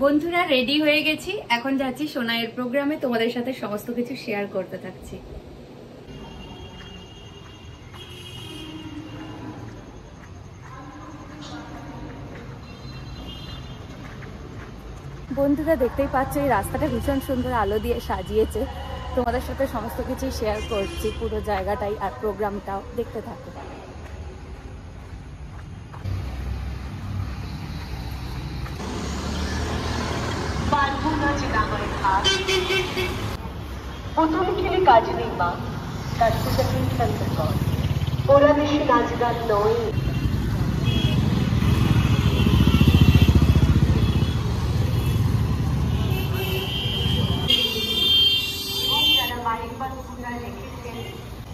বন্ধুরা রেডি হয়ে গেছি, এখন যাচ্ছি সোনাইয়ের প্রোগ্রামে, তোমাদের সাথে সমস্ত কিছু শেয়ার করতে থাকছি। বন্ধুরা দেখতেই পাচ্ছ এই রাস্তাটা ভীষণ সুন্দর আলো দিয়ে সাজিয়েছে, তোমাদের সাথে সমস্ত কিছু শেয়ার করছি, পুরো জায়গাটাই আর প্রোগ্রামটাও দেখতে থাকো। প্রথম খেলে কাজ নেই মা, তার পূজাকেই শান্ত কর, ওরা বেশি নাচ গান নয়।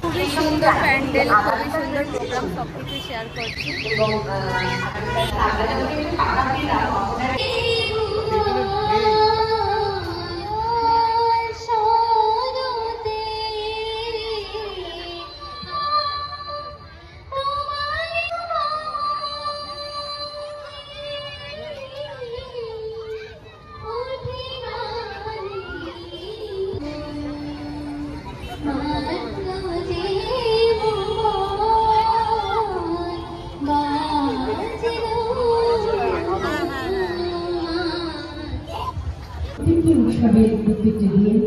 খুবই সুন্দর প্যান্ডেল, খুবই সুন্দর প্রোগ্রাম, সবকিছু শেয়ার করছি। উৎসবের প্রত্যেকটি দিন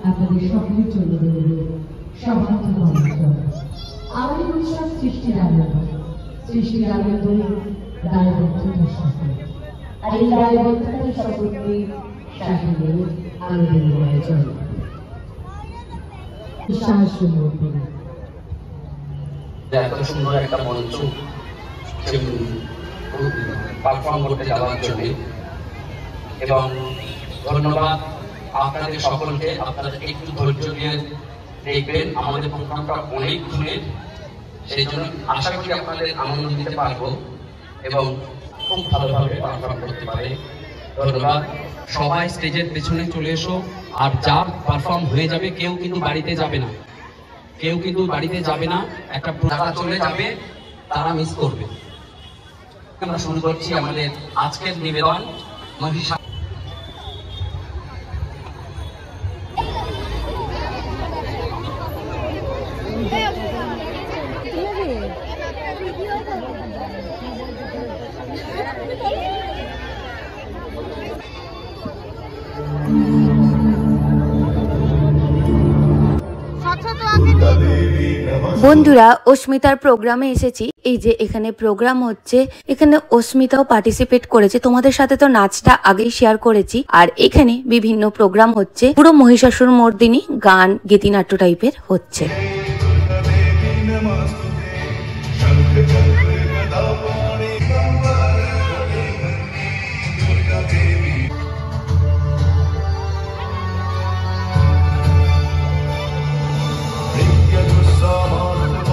আপনাদের সকলের জন্য রইল সমান্ত মঞ্চ। আমাদের উৎসব সৃষ্টির আনন্দ, সৃষ্টির আনন্দে দায়বদ্ধতার সাথে, আর এই দায়বদ্ধতার সম্পর্কে সাথে আনন্দের আয়োজন সাহায্য মূর্তি। এত সুন্দর একটা মঞ্চ পারফর্ম করতে যাওয়ার জন্য, এবং ধন্যবাদ আপনাদের সকলকে। আপনারা একটু ধৈর্য দিয়ে দেখবেন, আমাদের প্রোগ্রামটা অনেক দূরের, সেই জন্য আশা করি আপনাদের আনন্দ দিতে পারবো এবং খুব ভালোভাবে পারফর্ম করতে পারে। ধন্যবাদ। সবাই স্টেজের পেছনে চলে এসো, আর যার পারফর্ম হয়ে যাবে কেউ কিন্তু বাড়িতে যাবে না, কেউ কিন্তু বাড়িতে যাবে না, একটা যারা চলে যাবে তারা মিস করবে। আমরা শুরু করছি আমাদের আজকের নিবেদন মহিষা। বন্ধুরা অস্মিতার প্রোগ্রামে এসেছি, এই যে এখানে প্রোগ্রাম হচ্ছে, এখানে অস্মিতাও পার্টিসিপেট করেছে, তোমাদের সাথে তো নাচটা আগেই শেয়ার করেছি। আর এখানে বিভিন্ন প্রোগ্রাম হচ্ছে, পুরো মহিষাসুর মর্দিনী গান গীতিনাট্য টাইপের হচ্ছে।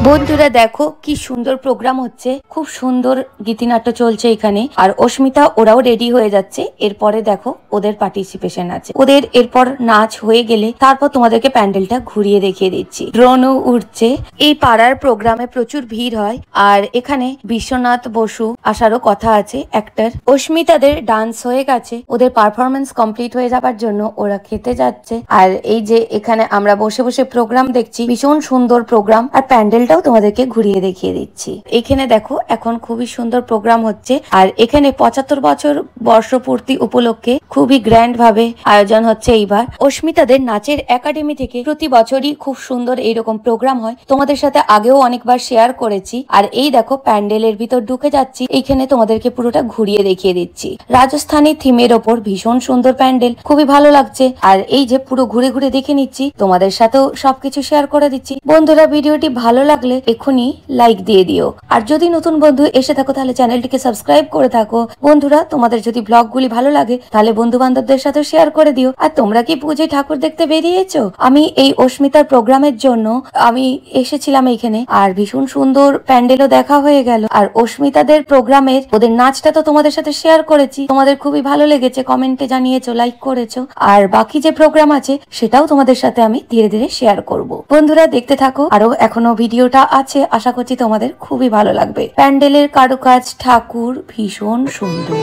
বন্ধুরা দেখো কি সুন্দর প্রোগ্রাম হচ্ছে, খুব সুন্দর গীতিনাট্য চলছে এখানে। আর অস্মিতা ওরাও রেডি হয়ে যাচ্ছে, এরপরে দেখো ওদের পার্টিসিপেশন আছে, ওদের এরপর নাচ হয়ে গেলে তারপর তোমাদেরকে প্যান্ডেলটা ঘুরিয়ে দেখিয়ে দিচ্ছি। ড্রোনও উঠছে। এই পাড়ার প্রোগ্রামে প্রচুর ভিড় হয়, আর এখানে বিশ্বনাথ বসু আসারও কথা আছে অ্যাক্টর। অস্মিতাদের ডান্স হয়ে গেছে, ওদের পারফরমেন্স কমপ্লিট হয়ে যাবার জন্য ওরা খেতে যাচ্ছে। আর এই যে এখানে আমরা বসে বসে প্রোগ্রাম দেখছি, ভীষণ সুন্দর প্রোগ্রাম, আর প্যান্ডেলটাও তোমাদেরকে ঘুরিয়ে দেখিয়ে দিচ্ছি। এখানে দেখো এখন খুবই সুন্দর প্রোগ্রাম হচ্ছে, আর এখানে 75 বছর বর্ষপূর্তি উপলক্ষে খুবই গ্র্যান্ড ভাবে আয়োজন হচ্ছে এইবার। অস্মিতাদের নাচের একাডেমি থেকে প্রতি বছরই খুব সুন্দর এইরকম প্রোগ্রাম হয়, তোমাদের সাথে আগেও অনেকবার শেয়ার করেছি। আর এই দেখো প্যান্ডেলের ভিতর ঢুকে যাচ্ছি, এইখানে তোমাদেরকে পুরোটা ঘুরিয়ে দেখিয়ে দিচ্ছি। রাজস্থানী থিমের ওপর ভীষণ সুন্দর প্যান্ডেল, খুবই ভালো লাগছে। আর এই যে পুরো ঘুরে ঘুরে দেখে নিচ্ছি, তোমাদের সাথেও সবকিছু শেয়ার করে দিচ্ছি। বন্ধুরা ভিডিওটি ভালো লাগলে এখনই লাইক দিয়ে দিও, আর যদি নতুন বন্ধু এসে থাকো তাহলে চ্যানেলটিকে সাবস্ক্রাইব করে থাকো। বন্ধুরা তোমাদের যদি ব্লগগুলি ভালো লাগে তাহলে বন্ধু বান্ধবদের সাথে শেয়ার করে দিও। আর তোমরা কি পুজোয় ঠাকুর দেখতে বেরিয়েছো? আমি এই অস্মিতার প্রোগ্রামের জন্য আমি এসেছিলাম এখানে, আর ভীষণ সুন্দর প্যান্ডেলও দেখা হয়ে গেল। আর অস্মিতাদের প্রোগ্রামের ওদের নাচটা তো তোমাদের সাথে শেয়ার করেছি, তোমাদের খুবই ভালো লেগেছে, কমেন্টে জানিয়েছো, লাইক করেছো। আর বাকি যে প্রোগ্রাম আছে সেটাও তোমাদের সাথে আমি ধীরে ধীরে শেয়ার করব। বন্ধুরা দেখতে থাকো, আরো এখনো ভিডিওটা আছে, আশা করছি তোমাদের খুবই ভালো লাগবে। প্যান্ডেলের কারুকাজ, ঠাকুর ভীষণ সুন্দর।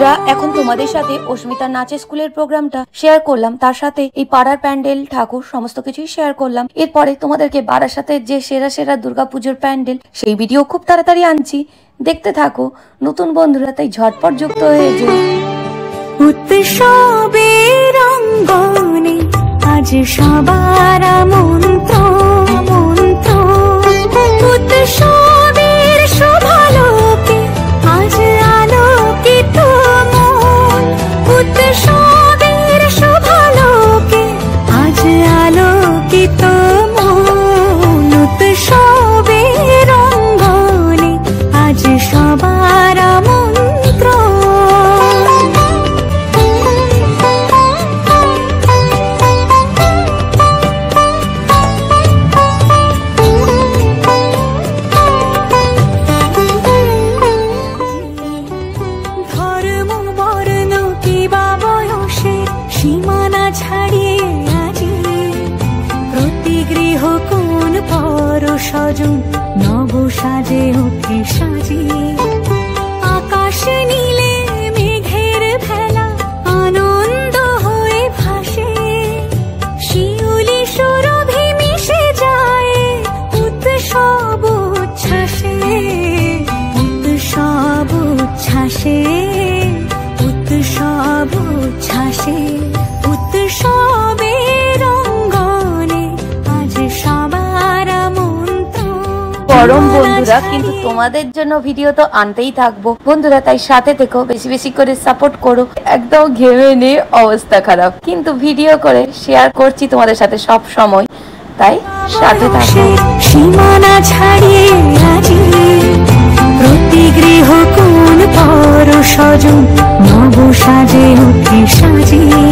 বন্ধুরা, এখন তোমাদের সাথে অস্মিতার নাচের স্কুলের প্রোগ্রামটা শেয়ার করলাম, তার সাথে এই পাড়ার প্যান্ডেল, ঠাকুর সমস্ত কিছুই শেয়ার করলাম। এরপরে তোমাদেরকে বারাসাতের যে সেরা সেরা দুর্গাপুজোর প্যান্ডেল সেই ভিডিও খুব তাড়াতাড়ি আনছি, দেখতে থাকো। নতুন বন্ধুরা তাই ঝটপট যুক্ত হয়ে যে উৎসবের অঙ্গনে আজ সবার মন্ত্র মন্ত্র, উৎসবের শোভালোকে আজ আলোকিত মন, উৎসবের শোভালোকে আজ আলোকিত মন, উৎসবের অঙ্গনে আজ সবার মন্ত্র। সীমানা ছাড়িয়ে আজি প্রতি গৃহ কোন পর সজন নব সাজে ওঠে সাজিয়ে, আকাশ নীলে মেঘের ভেলা আনন্দ হয়ে ভাসে, শিউলি সুরভি মিশে যায় উৎসব উচ্ছ্বাসে, উৎসব উচ্ছ্বাসে, উৎসব উচ্ছ্বাসে, উৎসবের অঙ্গনে আজ সবার মন্ত্র। গরম বন্ধুরা, কিন্তু তোমাদের জন্য ভিডিও তো আনতেই থাকবো বন্ধুরা, তাই সাথে থেকো, বেশি বেশি করে সাপোর্ট করো। একদম ঘেমে নিয়ে অবস্থা খারাপ, কিন্তু ভিডিও করে শেয়ার করছি তোমাদের সাথে সব সময়, তাই সাথে থাকো। সীমানা ছাড়িয়ে আজি প্রতি গৃহ কোন পর সজন নব সাজে ওঠে সাজিয়ে,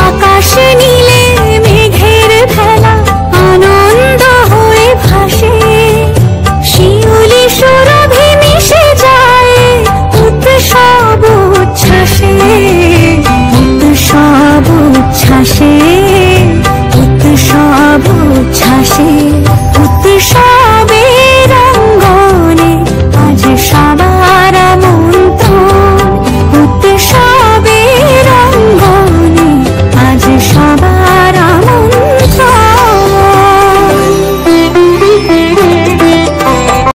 আকাশ নীলে মেঘের ভেলা আনন্দ হয়ে ভাসে, শিউলি সুরভি মিশে যায় উৎসব উচ্ছ্বাসে, উৎসব উচ্ছ্বাসে, উৎসব উচ্ছ্বাসে, উৎসব